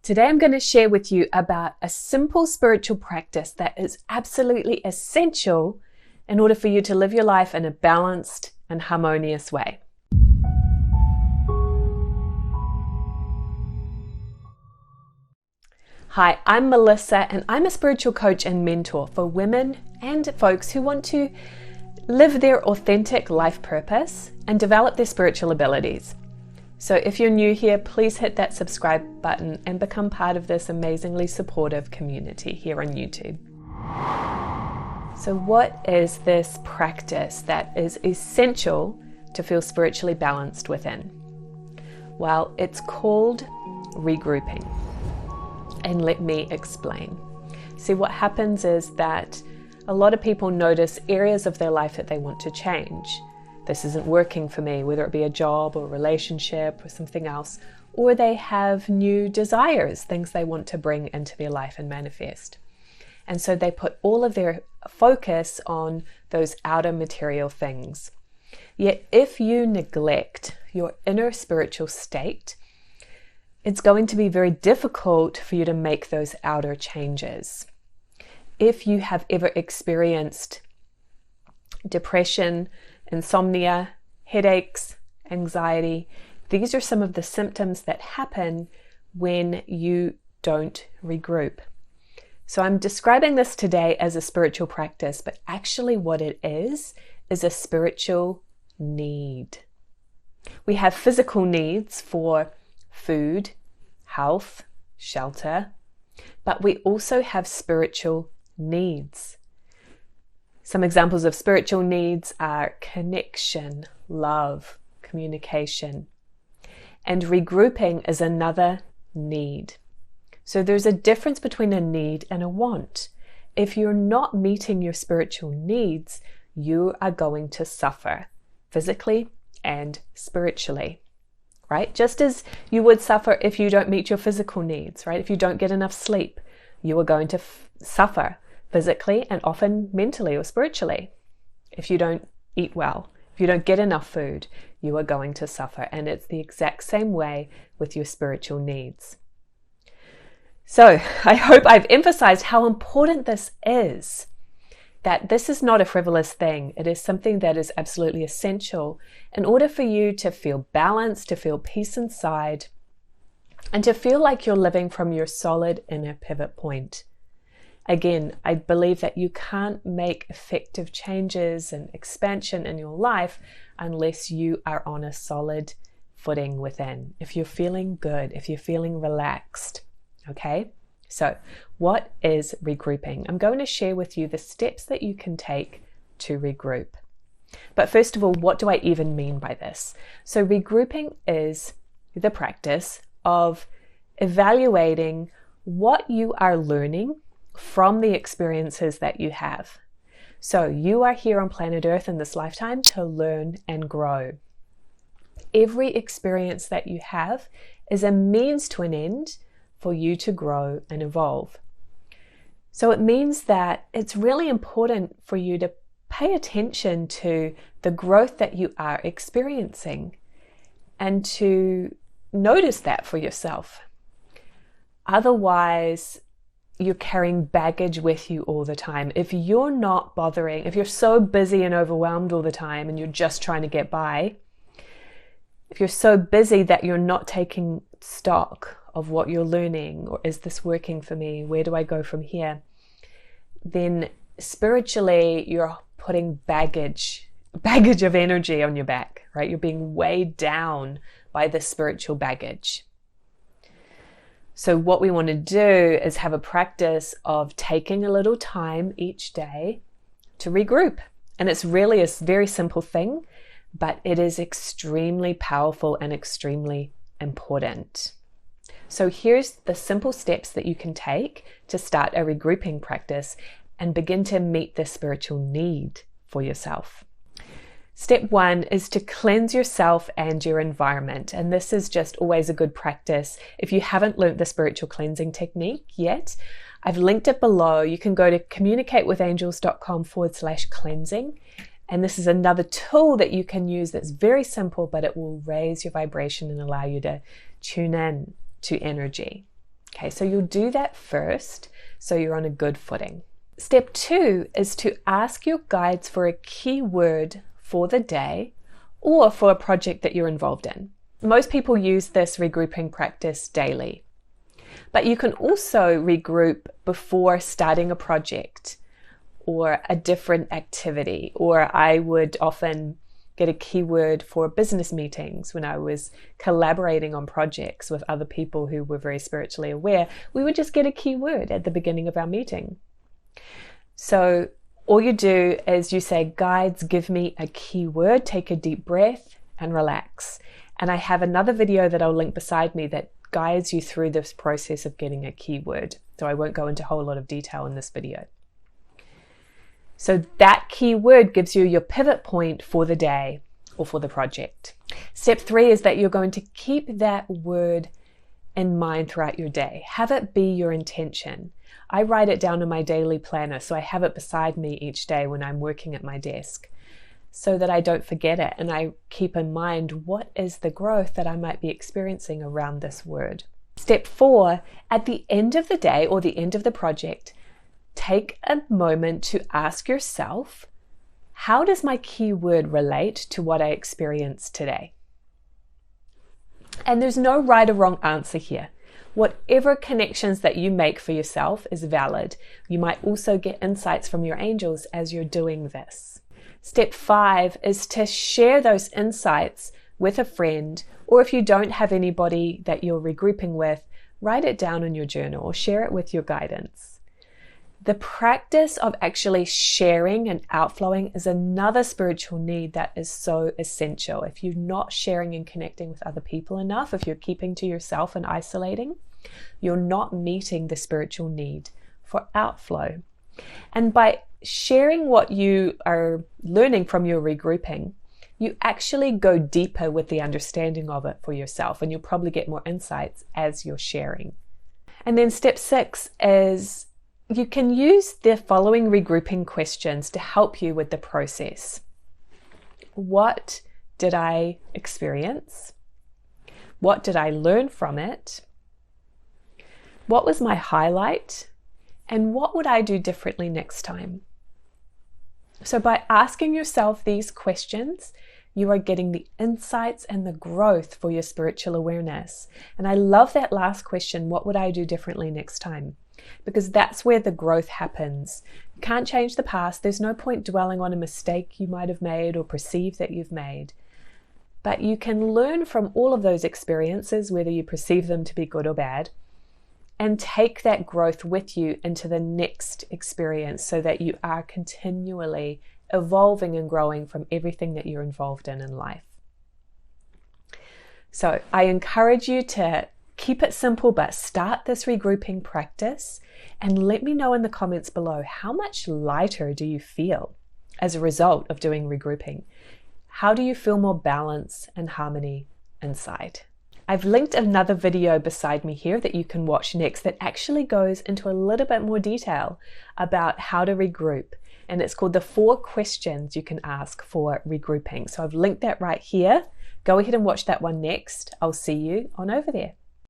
Today I'm going to share with you about a simple spiritual practice that is absolutely essential in order for you to live your life in a balanced and harmonious way. Hi, I'm Melissa and I'm a spiritual coach and mentor for women and folks who want to live their authentic life purpose and develop their spiritual abilities. So if you're new here, please hit that subscribe button and become part of this amazingly supportive community here on YouTube. So what is this practice that is essential to feel spiritually balanced within? Well, it's called regrouping. And let me explain. See, what happens is that a lot of people notice areas of their life that they want to change. This isn't working for me, whether it be a job or a relationship or something else, or they have new desires, things they want to bring into their life and manifest. And so they put all of their focus on those outer material things. Yet if you neglect your inner spiritual state, it's going to be very difficult for you to make those outer changes. If you have ever experienced depression, insomnia, headaches, anxiety, these are some of the symptoms that happen when you don't regroup. So I'm describing this today as a spiritual practice, but actually what it is a spiritual need. We have physical needs for food, health, shelter, but we also have spiritual needs. Some examples of spiritual needs are connection, love, communication, and regrouping is another need. So there's a difference between a need and a want. If you're not meeting your spiritual needs, you are going to suffer physically and spiritually, right? Just as you would suffer if you don't meet your physical needs, right? If you don't get enough sleep, you are going to suffer physically and often mentally or spiritually. If you don't eat well, if you don't get enough food, you are going to suffer. And it's the exact same way with your spiritual needs. So I hope I've emphasized how important this is, that this is not a frivolous thing. It is something that is absolutely essential in order for you to feel balanced, to feel peace inside, and to feel like you're living from your solid inner pivot point. Again, I believe that you can't make effective changes and expansion in your life unless you are on a solid footing within. If you're feeling good, if you're feeling relaxed, okay? So what is regrouping? I'm going to share with you the steps that you can take to regroup. But first of all, what do I even mean by this? So regrouping is the practice of evaluating what you are learning from the experiences that you have. So you are here on planet Earth in this lifetime to learn and grow. Every experience that you have is a means to an end for you to grow and evolve. So it means that it's really important for you to pay attention to the growth that you are experiencing and to notice that for yourself. Otherwise, you're carrying baggage with you all the time. If you're not bothering, if you're so busy and overwhelmed all the time and you're just trying to get by, if you're so busy that you're not taking stock of what you're learning, or is this working for me? Where do I go from here? Then spiritually, you're putting baggage of energy on your back, right? You're being weighed down by the spiritual baggage. So what we want to do is have a practice of taking a little time each day to regroup. And it's really a very simple thing, but it is extremely powerful and extremely important. So here's the simple steps that you can take to start a regrouping practice and begin to meet the spiritual need for yourself. Step 1 is to cleanse yourself and your environment. And this is just always a good practice. If you haven't learned the spiritual cleansing technique yet, I've linked it below. You can go to communicatewithangels.com/cleansing. And this is another tool that you can use that's very simple, but it will raise your vibration and allow you to tune in to energy. Okay, so you'll do that first so you're on a good footing. Step 2 is to ask your guides for a key word for the day or for a project that you're involved in. Most people use this regrouping practice daily, but you can also regroup before starting a project or a different activity, or I would often get a keyword for business meetings when I was collaborating on projects with other people who were very spiritually aware. We would just get a keyword at the beginning of our meeting. So all you do is you say, guides, give me a keyword, take a deep breath and relax. And I have another video that I'll link beside me that guides you through this process of getting a keyword. So I won't go into a whole lot of detail in this video. So that keyword gives you your pivot point for the day or for the project. Step 3 is that you're going to keep that word in mind throughout your day. Have it be your intention. I write it down in my daily planner, so I have it beside me each day when I'm working at my desk so that I don't forget it, and I keep in mind what is the growth that I might be experiencing around this word. Step 4, at the end of the day or the end of the project, take a moment to ask yourself, how does my keyword relate to what I experienced today? And there's no right or wrong answer here. Whatever connections that you make for yourself is valid. You might also get insights from your angels as you're doing this. Step 5 is to share those insights with a friend, or if you don't have anybody that you're regrouping with, write it down in your journal or share it with your guidance. The practice of actually sharing and outflowing is another spiritual need that is so essential. If you're not sharing and connecting with other people enough, if you're keeping to yourself and isolating, you're not meeting the spiritual need for outflow. And by sharing what you are learning from your regrouping, you actually go deeper with the understanding of it for yourself, and you'll probably get more insights as you're sharing. And then step 6 is you can use the following regrouping questions to help you with the process. What did I experience? What did I learn from it? What was my highlight? And what would I do differently next time? So by asking yourself these questions, you are getting the insights and the growth for your spiritual awareness. And I love that last question, what would I do differently next time? Because that's where the growth happens. You can't change the past. There's no point dwelling on a mistake you might have made or perceive that you've made. But you can learn from all of those experiences, whether you perceive them to be good or bad, and take that growth with you into the next experience so that you are continually evolving and growing from everything that you're involved in life. So I encourage you to keep it simple, but start this regrouping practice and let me know in the comments below, how much lighter do you feel as a result of doing regrouping? How do you feel more balance and harmony inside? I've linked another video beside me here that you can watch next that actually goes into a little bit more detail about how to regroup. And it's called the 4 questions you can ask for regrouping. So I've linked that right here. Go ahead and watch that one next. I'll see you on over there.